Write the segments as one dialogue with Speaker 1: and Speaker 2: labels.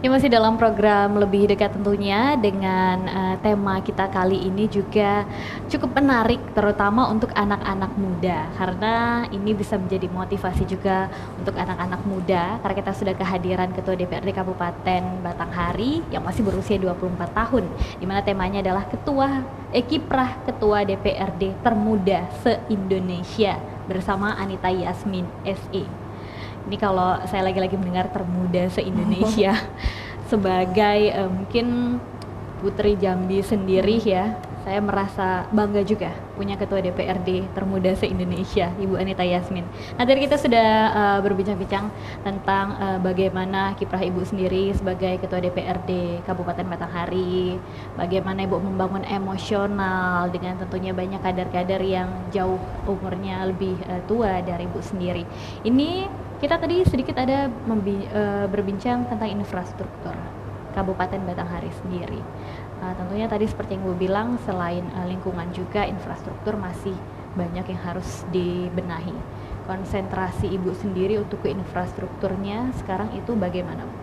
Speaker 1: Ini masih dalam program Lebih Dekat tentunya dengan tema kita kali ini juga cukup menarik terutama untuk anak-anak muda karena ini bisa menjadi motivasi juga untuk anak-anak muda karena kita sudah kehadiran Ketua DPRD Kabupaten Batanghari yang masih berusia 24 tahun di mana temanya adalah kiprah Ketua DPRD termuda se-Indonesia bersama Anita Yasmin SE. Ini kalau saya lagi-lagi mendengar termuda se-Indonesia sebagai mungkin Putri Jambi sendiri ya, saya merasa bangga juga punya Ketua DPRD termuda se-Indonesia, Ibu Anita Yasmin. Nah, tadi kita sudah berbincang-bincang tentang bagaimana kiprah Ibu sendiri sebagai Ketua DPRD Kabupaten Batanghari, bagaimana Ibu membangun emosional dengan tentunya banyak kader-kader yang jauh umurnya lebih tua dari Ibu sendiri. Ini kita tadi sedikit ada berbincang tentang infrastruktur Kabupaten Batanghari sendiri. Tentunya tadi seperti yang Ibu bilang, selain lingkungan juga infrastruktur masih banyak yang harus dibenahi. Konsentrasi Ibu sendiri untuk ke infrastrukturnya sekarang itu bagaimana, Bu?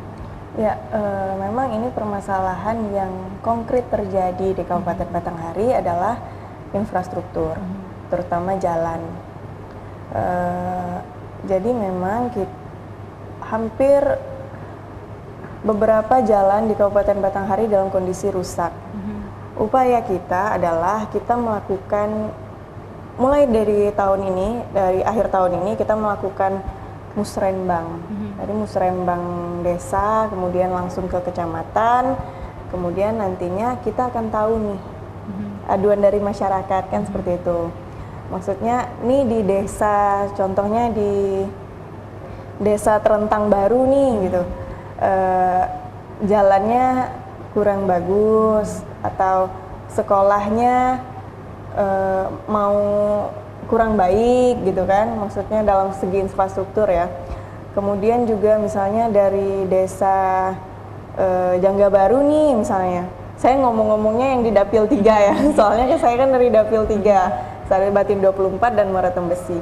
Speaker 2: Ya, memang ini permasalahan yang konkret terjadi di Kabupaten Batanghari adalah infrastruktur, terutama jalan. Jadi memang hampir beberapa jalan di Kabupaten Batanghari dalam kondisi rusak. Upaya kita adalah kita melakukan, mulai dari tahun ini, dari akhir tahun ini kita melakukan musrenbang. Dari musrenbang desa, kemudian langsung ke kecamatan, kemudian nantinya kita akan tahu nih aduan dari masyarakat kan seperti itu. Maksudnya nih di desa, contohnya di desa Terentang Baru nih gitu, jalannya kurang bagus atau sekolahnya mau kurang baik gitu kan, maksudnya dalam segi infrastruktur ya. Kemudian juga misalnya dari desa Jangga Baru nih misalnya, saya ngomong-ngomongnya yang di Dapil 3 ya, soalnya saya kan dari Dapil 3, Sari Batin 24 dan Muara Tembesi.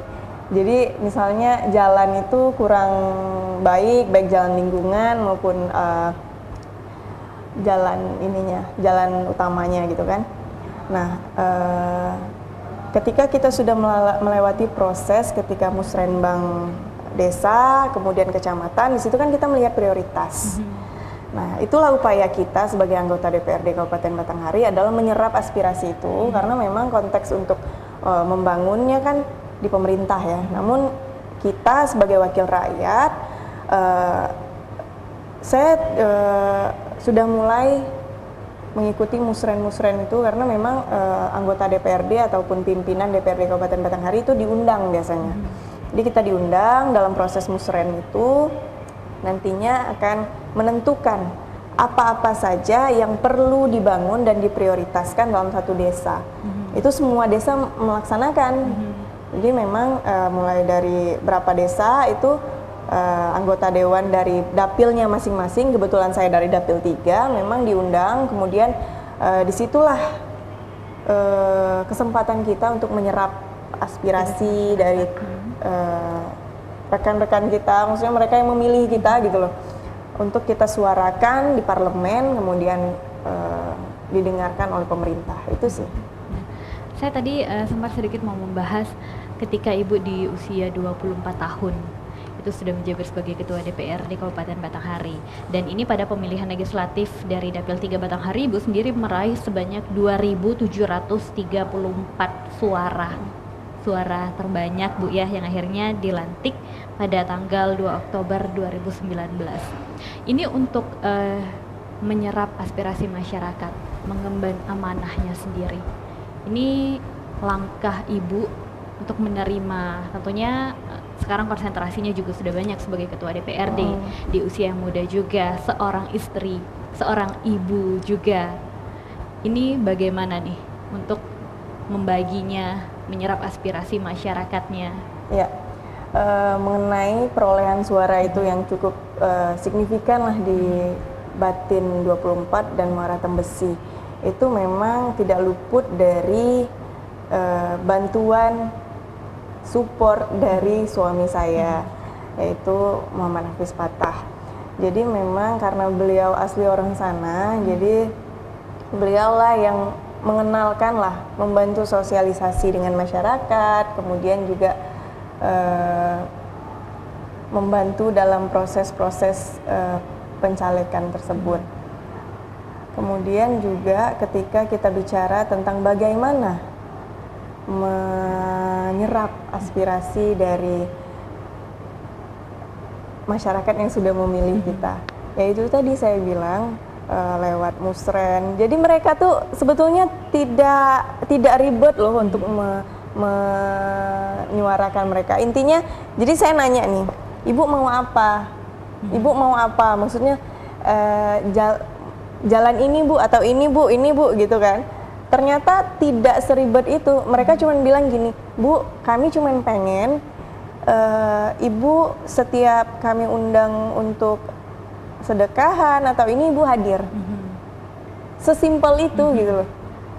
Speaker 2: Jadi misalnya jalan itu kurang baik jalan lingkungan maupun jalan utamanya gitu kan. Nah, ketika kita sudah melewati proses ketika musrenbang desa, kemudian kecamatan, di situ kan kita melihat prioritas. Nah, itulah upaya kita sebagai anggota DPRD Kabupaten Batanghari adalah menyerap aspirasi itu karena memang konteks untuk membangunnya kan di pemerintah ya. Namun kita sebagai wakil rakyat, saya sudah mulai mengikuti musren-musren itu karena memang anggota DPRD ataupun pimpinan DPRD Kabupaten Batanghari itu diundang biasanya. Jadi kita diundang dalam proses musren itu nantinya akan menentukan apa-apa saja yang perlu dibangun dan diprioritaskan dalam satu desa. Itu semua desa melaksanakan. Jadi memang mulai dari berapa desa itu anggota dewan dari dapilnya masing-masing, kebetulan saya dari Dapil 3, memang diundang, kemudian disitulah kesempatan kita untuk menyerap aspirasi dari rekan-rekan kita, maksudnya mereka yang memilih kita gitu loh, untuk kita suarakan di parlemen, kemudian didengarkan oleh pemerintah, itu sih.
Speaker 1: Saya tadi sempat sedikit mau membahas ketika Ibu di usia 24 tahun itu sudah menjabat sebagai Ketua DPRD Kabupaten Batanghari, dan ini pada pemilihan legislatif dari Dapil 3 Batanghari Ibu sendiri meraih sebanyak 2.734 suara terbanyak Bu ya, yang akhirnya dilantik pada tanggal 2 Oktober 2019. Ini untuk menyerap aspirasi masyarakat, mengemban amanahnya sendiri. Ini langkah Ibu untuk menerima, tentunya sekarang konsentrasinya juga sudah banyak sebagai Ketua DPRD di usia yang muda juga, seorang istri, seorang ibu juga. Ini bagaimana nih untuk membaginya, menyerap aspirasi masyarakatnya?
Speaker 2: Ya, mengenai perolehan suara itu yang cukup signifikan lah di Batin 24 dan Muara Tembesi, itu memang tidak luput dari bantuan support dari suami saya, yaitu Muhammad Hafiz Fatah. Jadi memang karena beliau asli orang sana, jadi beliaulah yang mengenalkan lah, membantu sosialisasi dengan masyarakat, kemudian juga membantu dalam proses-proses pencalekan tersebut. Kemudian juga ketika kita bicara tentang bagaimana menyerap aspirasi dari masyarakat yang sudah memilih kita, yaitu tadi saya bilang lewat musren. Jadi mereka tuh sebetulnya tidak ribet loh untuk menyuarakan mereka. Intinya, jadi saya nanya nih, ibu mau apa? Ibu mau apa? Maksudnya jalan ini bu, atau ini bu, gitu kan? Ternyata tidak seribet itu. Mereka cuma bilang gini, bu, kami cuma pengen ibu setiap kami undang untuk sedekahan atau ini ibu hadir. Sesimpel itu gitu loh.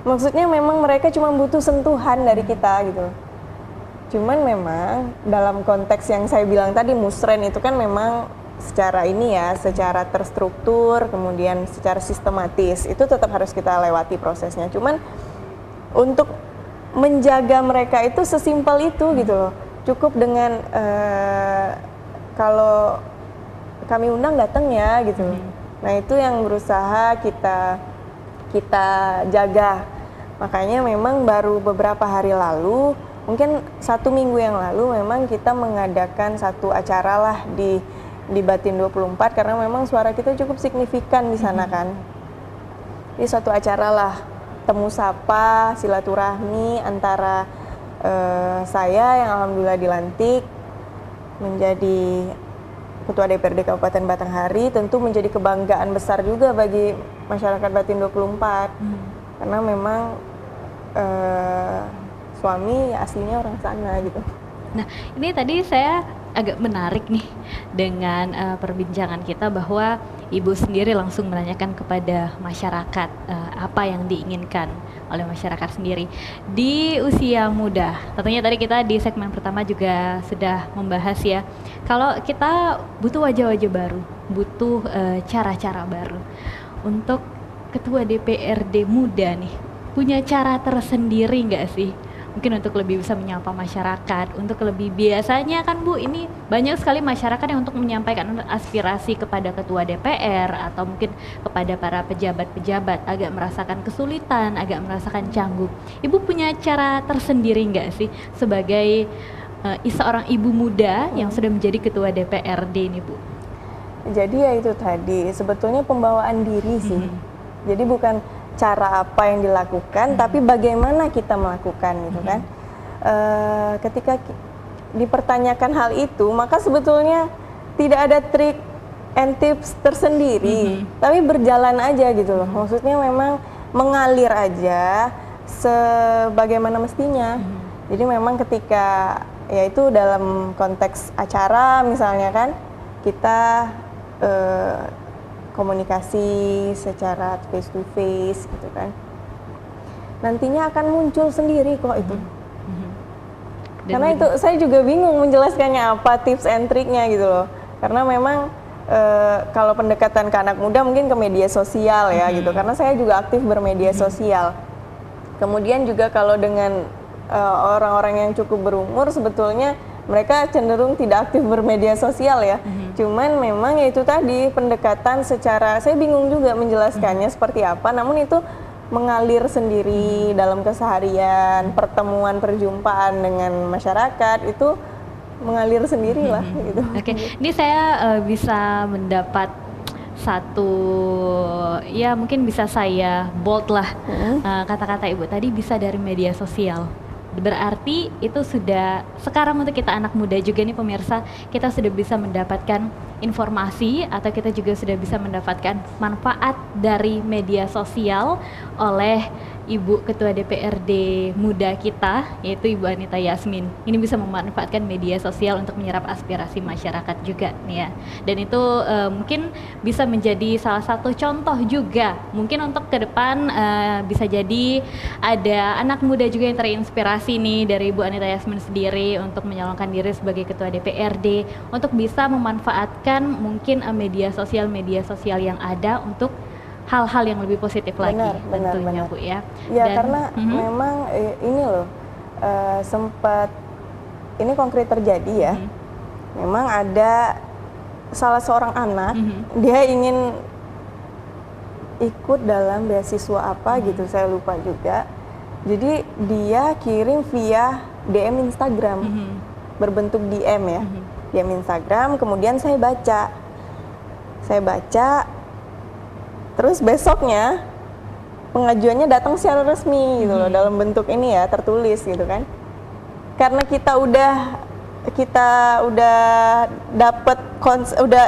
Speaker 2: Maksudnya memang mereka cuma butuh sentuhan dari kita gitu loh. Cuman memang dalam konteks yang saya bilang tadi, musren itu kan memang secara ini ya, secara terstruktur, kemudian secara sistematis, itu tetap harus kita lewati prosesnya. Cuman untuk menjaga mereka itu sesimpel itu gitu loh. Cukup dengan kalau kami undang datang ya gitu. Nah itu yang berusaha kita jaga. Makanya memang baru beberapa hari lalu, mungkin 1 minggu yang lalu, memang kita mengadakan satu acara lah di Batin 24 karena memang suara kita cukup signifikan di sana kan. Jadi suatu acara lah, temu sapa, silaturahmi antara saya yang alhamdulillah dilantik menjadi Ketua DPRD Kabupaten Batanghari, tentu menjadi kebanggaan besar juga bagi masyarakat Batin 24 karena memang suami aslinya orang sana gitu.
Speaker 1: Nah, ini tadi saya agak menarik nih dengan perbincangan kita bahwa Ibu sendiri langsung menanyakan kepada masyarakat apa yang diinginkan oleh masyarakat sendiri di usia muda. Tentunya tadi kita di segmen pertama juga sudah membahas ya, kalau kita butuh wajah-wajah baru, butuh cara-cara baru. Untuk Ketua DPRD muda nih, punya cara tersendiri nggak sih? Mungkin untuk lebih bisa menyapa masyarakat, untuk lebih biasanya kan Bu, ini banyak sekali masyarakat yang untuk menyampaikan aspirasi kepada Ketua DPR atau mungkin kepada para pejabat-pejabat agak merasakan kesulitan, agak merasakan canggung. Ibu punya cara tersendiri nggak sih sebagai seorang ibu muda yang sudah menjadi Ketua DPRD ini Bu?
Speaker 2: Jadi ya itu tadi, sebetulnya pembawaan diri sih. Jadi bukan cara apa yang dilakukan, tapi bagaimana kita melakukan gitu kan. Ketika dipertanyakan hal itu, maka sebetulnya tidak ada trik and tips tersendiri, tapi berjalan aja gitu loh. Maksudnya memang mengalir aja sebagaimana mestinya. Jadi memang ketika yaitu dalam konteks acara misalnya kan, kita komunikasi secara face to face gitu kan, nantinya akan muncul sendiri kok itu. Karena itu saya juga bingung menjelaskannya apa tips and triknya gitu loh, karena memang kalau pendekatan ke anak muda mungkin ke media sosial ya gitu, karena saya juga aktif bermedia sosial. Kemudian juga kalau dengan orang-orang yang cukup berumur, sebetulnya mereka cenderung tidak aktif bermedia sosial ya. Cuman memang ya itu tadi, pendekatan secara, saya bingung juga menjelaskannya seperti apa, namun itu mengalir sendiri dalam keseharian, pertemuan, perjumpaan dengan masyarakat itu mengalir sendiri lah gitu.
Speaker 1: Oke, ini saya bisa mendapat satu, ya mungkin bisa saya bold lah kata-kata Ibu tadi, bisa dari media sosial. Berarti itu sudah, sekarang untuk kita anak muda juga nih pemirsa, kita sudah bisa mendapatkan informasi atau kita juga sudah bisa mendapatkan manfaat dari media sosial oleh Ibu Ketua DPRD muda kita, yaitu Ibu Anita Yasmin. Ini bisa memanfaatkan media sosial untuk menyerap aspirasi masyarakat juga nih ya. Dan itu mungkin bisa menjadi salah satu contoh juga. Mungkin untuk ke depan bisa jadi ada anak muda juga yang terinspirasi nih dari Ibu Anita Yasmin sendiri untuk menyalonkan diri sebagai Ketua DPRD, untuk bisa memanfaatkan memanfaatkan mungkin media sosial yang ada untuk hal-hal yang lebih positif lagi tentunya Bu ya.
Speaker 2: Ya karena memang ini loh sempat ini konkret terjadi ya. Memang ada salah seorang anak dia ingin ikut dalam beasiswa apa gitu, saya lupa juga. Jadi dia kirim via DM Instagram, berbentuk DM ya, DM Instagram. Kemudian saya baca, terus besoknya pengajuannya datang secara resmi gitu loh, dalam bentuk ini ya, tertulis gitu kan. Karena kita udah dapat udah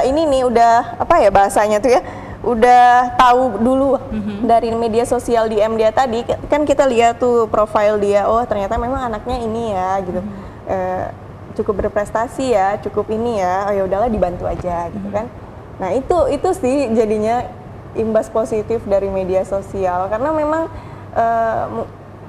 Speaker 2: apa ya bahasanya tuh ya, udah tahu dulu dari media sosial DM dia tadi, kan kita lihat tuh profil dia, oh ternyata memang anaknya ini ya gitu, cukup berprestasi ya, cukup ini ya, oh ya udahlah dibantu aja gitu kan. Nah itu sih jadinya imbas positif dari media sosial, karena memang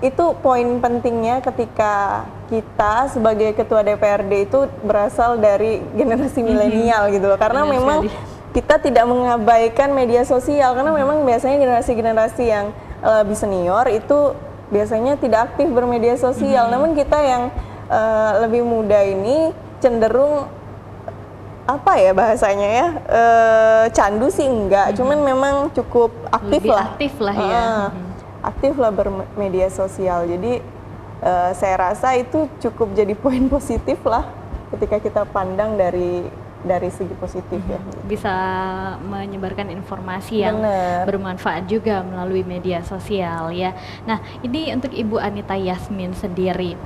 Speaker 2: itu poin pentingnya ketika kita sebagai ketua DPRD itu berasal dari generasi milenial gitu loh, karena memang kita tidak mengabaikan media sosial, karena memang biasanya generasi-generasi yang lebih senior itu biasanya tidak aktif bermedia sosial, namun kita yang lebih muda ini cenderung apa ya bahasanya ya, candu sih enggak, cuman memang cukup aktif
Speaker 1: lebih
Speaker 2: lah.
Speaker 1: Aktif lah ya.
Speaker 2: Aktif lah bermedia sosial, jadi saya rasa itu cukup jadi poin positif lah ketika kita pandang dari segi positif ya.
Speaker 1: Bisa menyebarkan informasi yang bermanfaat juga melalui media sosial ya. Nah ini untuk Ibu Anita Yasmin sendiri,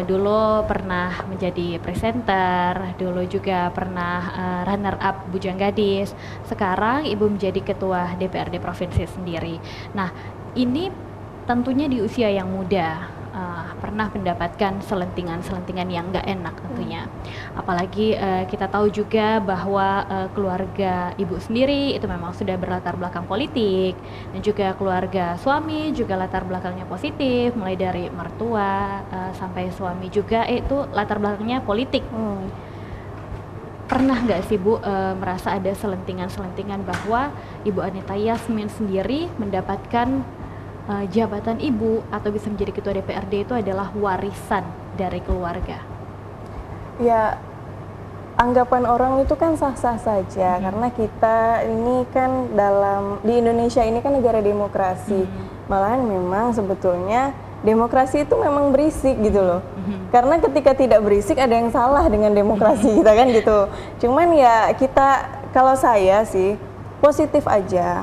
Speaker 1: dulu pernah menjadi presenter, dulu juga pernah runner up Bujang Gadis, sekarang Ibu menjadi ketua DPRD Provinsi sendiri. Nah ini tentunya di usia yang muda, pernah mendapatkan selentingan yang nggak enak tentunya. Apalagi kita tahu juga bahwa keluarga Ibu sendiri itu memang sudah berlatar belakang politik, dan juga keluarga suami juga latar belakangnya positif, mulai dari mertua sampai suami juga itu latar belakangnya politik. Pernah nggak sih Bu merasa ada selentingan bahwa Ibu Anita Yasmin sendiri mendapatkan jabatan Ibu atau bisa menjadi ketua DPRD itu adalah warisan dari keluarga?
Speaker 2: Ya, anggapan orang itu kan sah-sah saja, karena kita ini kan di Indonesia ini kan negara demokrasi. Malahan memang sebetulnya demokrasi itu memang berisik gitu loh. Karena ketika tidak berisik ada yang salah dengan demokrasi kita kan gitu. Cuman ya kalau saya sih positif aja.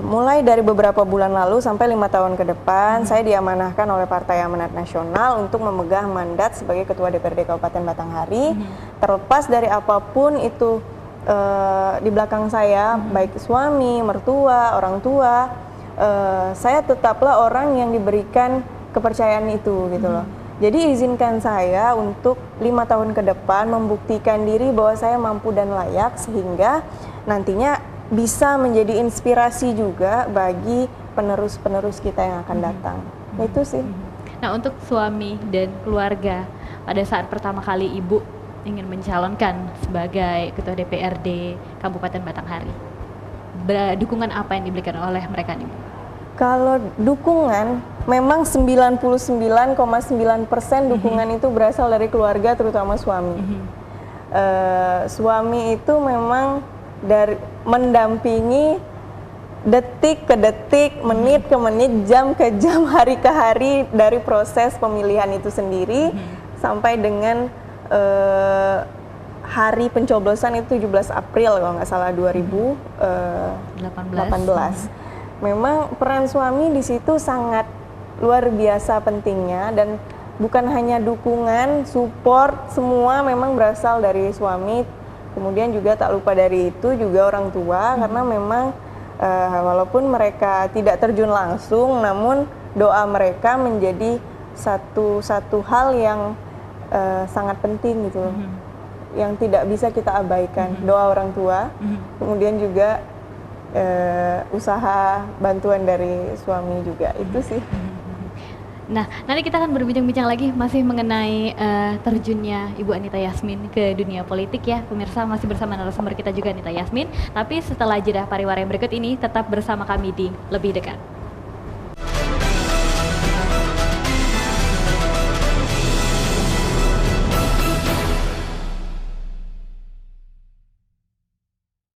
Speaker 2: Mulai dari beberapa bulan lalu sampai 5 tahun ke depan, saya diamanahkan oleh Partai Amanat Nasional untuk memegang mandat sebagai Ketua DPRD Kabupaten Batanghari. Terlepas dari apapun itu di belakang saya, baik suami, mertua, orang tua, saya tetaplah orang yang diberikan kepercayaan itu gitu loh. Jadi izinkan saya untuk 5 tahun ke depan membuktikan diri bahwa saya mampu dan layak, sehingga nantinya bisa menjadi inspirasi juga bagi penerus-penerus kita yang akan datang. Itu sih.
Speaker 1: Nah untuk suami dan keluarga, pada saat pertama kali Ibu ingin mencalonkan sebagai Ketua DPRD Kabupaten Batanghari, dukungan apa yang diberikan oleh mereka nih Bu?
Speaker 2: Kalau dukungan, memang 99,9% dukungan itu berasal dari keluarga, terutama suami. Suami itu memang mendampingi detik ke detik, menit ke menit, jam ke jam, hari ke hari dari proses pemilihan itu sendiri sampai dengan hari pencoblosan itu 17 April kalau nggak salah 2018. Memang peran suami di situ sangat luar biasa pentingnya, dan bukan hanya dukungan, support, semua memang berasal dari suami. Kemudian juga tak lupa dari itu juga orang tua, karena memang walaupun mereka tidak terjun langsung, namun doa mereka menjadi satu hal yang sangat penting gitu, yang tidak bisa kita abaikan. Doa orang tua, kemudian juga usaha bantuan dari suami juga, itu sih.
Speaker 1: Nah, nanti kita akan berbincang-bincang lagi masih mengenai terjunnya Ibu Anita Yasmin ke dunia politik ya. Pemirsa, masih bersama narasumber kita juga Anita Yasmin. Tapi setelah jeda pariwara yang berikut ini tetap bersama kami di Lebih Dekat.